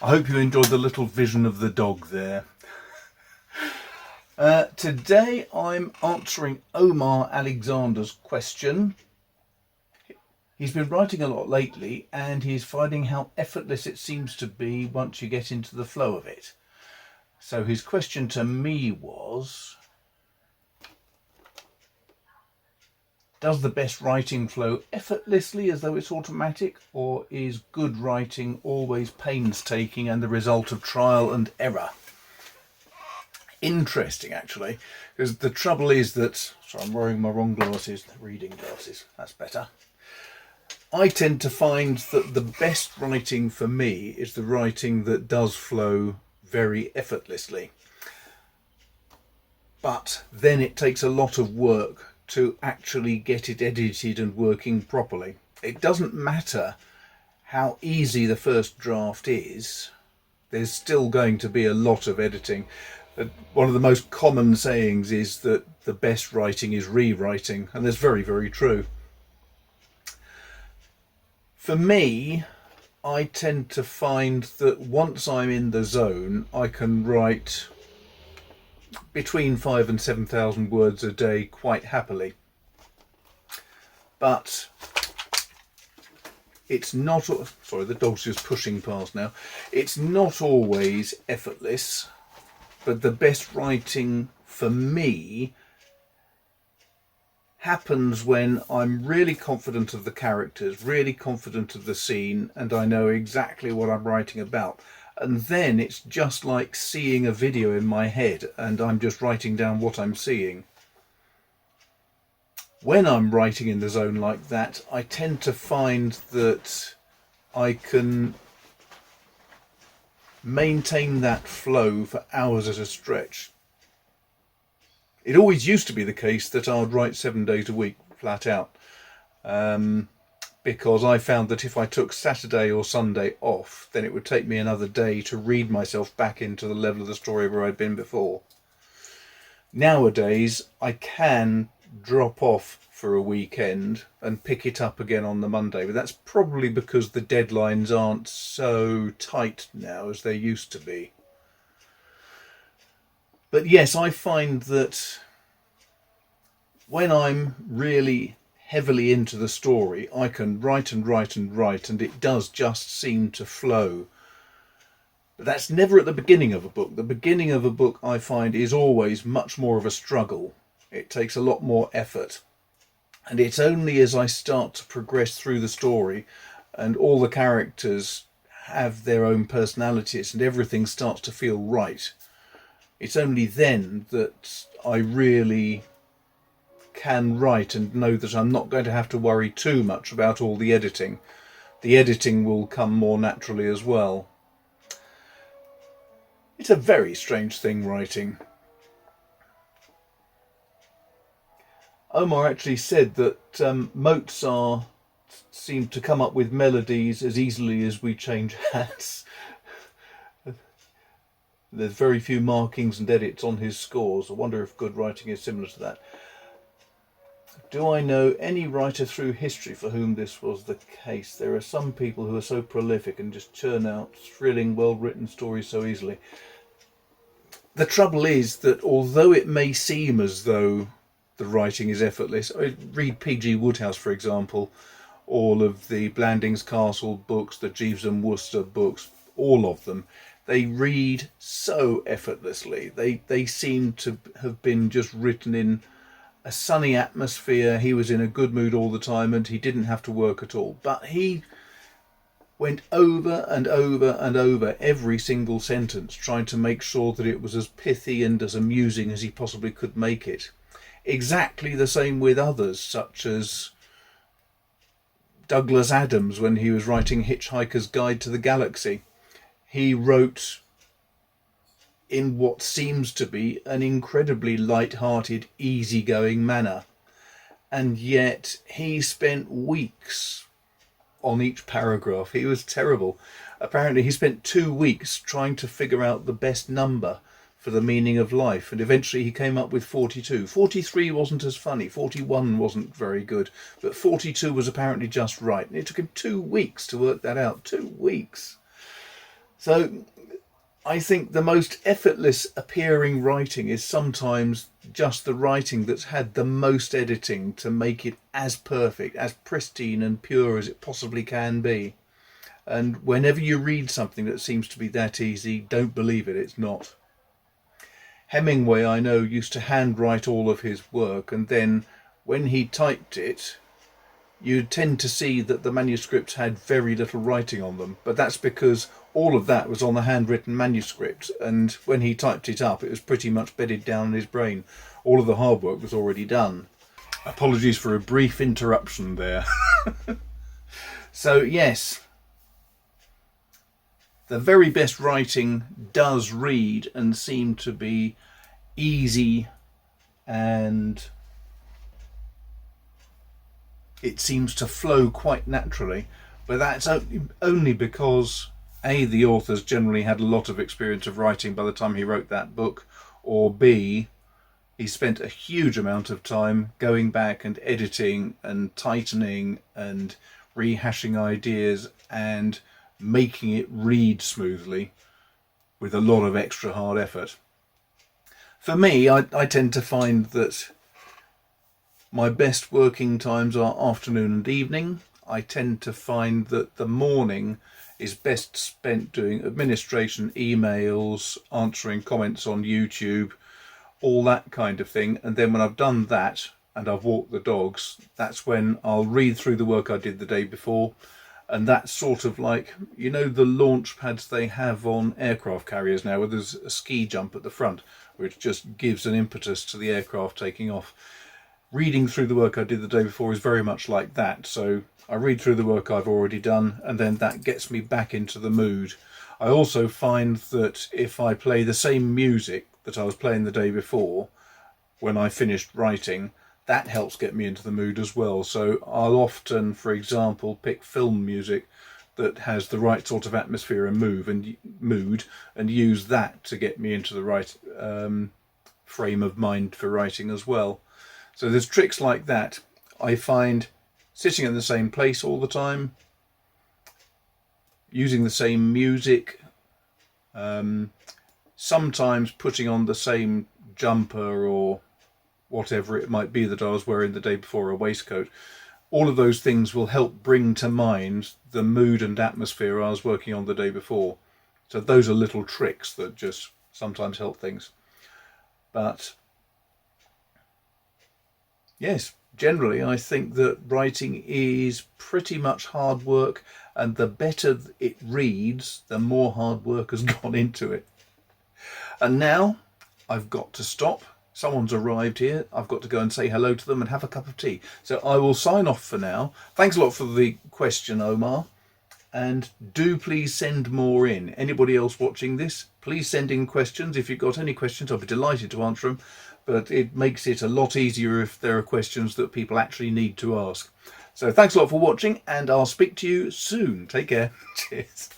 I hope you enjoyed the little vision of the dog there. Today I'm answering Omar Alexander's question. He's been writing a lot lately and he's finding how effortless it seems to be once you get into the flow of it. So his question to me was, does the best writing flow effortlessly as though it's automatic, or is good writing always painstaking and the result of trial and error? Interesting, actually, because the trouble is that, sorry, I'm wearing my wrong glasses, reading glasses, that's better. I tend to find that the best writing for me is the writing that does flow very effortlessly. But then it takes a lot of work to actually get it edited and working properly. It doesn't matter how easy the first draft is, there's still going to be a lot of editing. One of the most common sayings is that the best writing is rewriting, and that's very, very true. For me, I tend to find that once I'm in the zone, I can write between 5,000 and 7,000 words a day quite happily. But it's not, sorry, the dog's just pushing past now. It's not always effortless, but the best writing for me happens when I'm really confident of the characters, really confident of the scene, and I know exactly what I'm writing about. And then it's just like seeing a video in my head and I'm just writing down what I'm seeing. When I'm writing in the zone like that, I tend to find that I can maintain that flow for hours at a stretch. It always used to be the case that I'd write 7 days a week flat out, because I found that if I took Saturday or Sunday off, then it would take me another day to read myself back into the level of the story where I'd been before. Nowadays, I can drop off for a weekend and pick it up again on the Monday, but that's probably because the deadlines aren't so tight now as they used to be. But yes, I find that when I'm really heavily into the story, I can write and write and write, and it does just seem to flow. But that's never at the beginning of a book. The beginning of a book, I find, is always much more of a struggle. It takes a lot more effort. And it's only as I start to progress through the story and all the characters have their own personalities and everything starts to feel right, it's only then that I really can write and know that I'm not going to have to worry too much about all the editing. The editing will come more naturally as well. It's a very strange thing, writing. Omar actually said that Mozart seemed to come up with melodies as easily as we change hats. There's very few markings and edits on his scores. I wonder if good writing is similar to that. Do I know any writer through history for whom this was the case? There are some people who are so prolific and just churn out thrilling, well-written stories so easily. The trouble is that although it may seem as though the writing is effortless, read P.G. Wodehouse, for example, all of the Blandings Castle books, the Jeeves and Wooster books, all of them, they read so effortlessly. They seem to have been just written in a sunny atmosphere. He was in a good mood all the time and he didn't have to work at all. But he went over and over and over every single sentence, trying to make sure that it was as pithy and as amusing as he possibly could make it. Exactly the same with others, such as Douglas Adams when he was writing Hitchhiker's Guide to the Galaxy. He wrote in what seems to be an incredibly light-hearted, easygoing manner. And yet he spent weeks on each paragraph. He was terrible. Apparently he spent 2 weeks trying to figure out the best number for the meaning of life, and eventually he came up with 42. 43 wasn't as funny, 41 wasn't very good, but 42 was apparently just right. And it took him 2 weeks to work that out. 2 weeks. So I think the most effortless appearing writing is sometimes just the writing that's had the most editing to make it as perfect, as pristine and pure as it possibly can be. And whenever you read something that seems to be that easy, don't believe it, it's not. Hemingway, I know, used to handwrite all of his work, and then when he typed it, you tend to see that the manuscripts had very little writing on them, but that's because all of that was on the handwritten manuscript, and when he typed it up, it was pretty much bedded down in his brain. All of the hard work was already done. Apologies for a brief interruption there. So yes, the very best writing does read and seem to be easy, and it seems to flow quite naturally, but that's only because A, the author's generally had a lot of experience of writing by the time he wrote that book, or B, he spent a huge amount of time going back and editing and tightening and rehashing ideas and making it read smoothly with a lot of extra hard effort. For me, I tend to find that my best working times are afternoon and evening. I tend to find that the morning is best spent doing administration, emails, answering comments on YouTube, all that kind of thing. And then when I've done that and I've walked the dogs, that's when I'll read through the work I did the day before. And that's sort of like, you know, the launch pads they have on aircraft carriers now, where there's a ski jump at the front, which just gives an impetus to the aircraft taking off. Reading through the work I did the day before is very much like that. So I read through the work I've already done, and then that gets me back into the mood. I also find that if I play the same music that I was playing the day before when I finished writing, that helps get me into the mood as well. So I'll often, for example, pick film music that has the right sort of atmosphere and mood, and use that to get me into the right frame of mind for writing as well. So there's tricks like that. I find sitting in the same place all the time, using the same music, sometimes putting on the same jumper or whatever it might be that I was wearing the day before, a waistcoat. All of those things will help bring to mind the mood and atmosphere I was working on the day before. So those are little tricks that just sometimes help things. But yes, generally I think that writing is pretty much hard work, and the better it reads, the more hard work has gone into it. And now I've got to stop. Someone's arrived here. I've got to go and say hello to them and have a cup of tea. So I will sign off for now. Thanks a lot for the question, Omar. And do please send more in. Anybody else watching this, please send in questions. If you've got any questions, I'll be delighted to answer them. But it makes it a lot easier if there are questions that people actually need to ask. So thanks a lot for watching, and I'll speak to you soon. Take care. Cheers.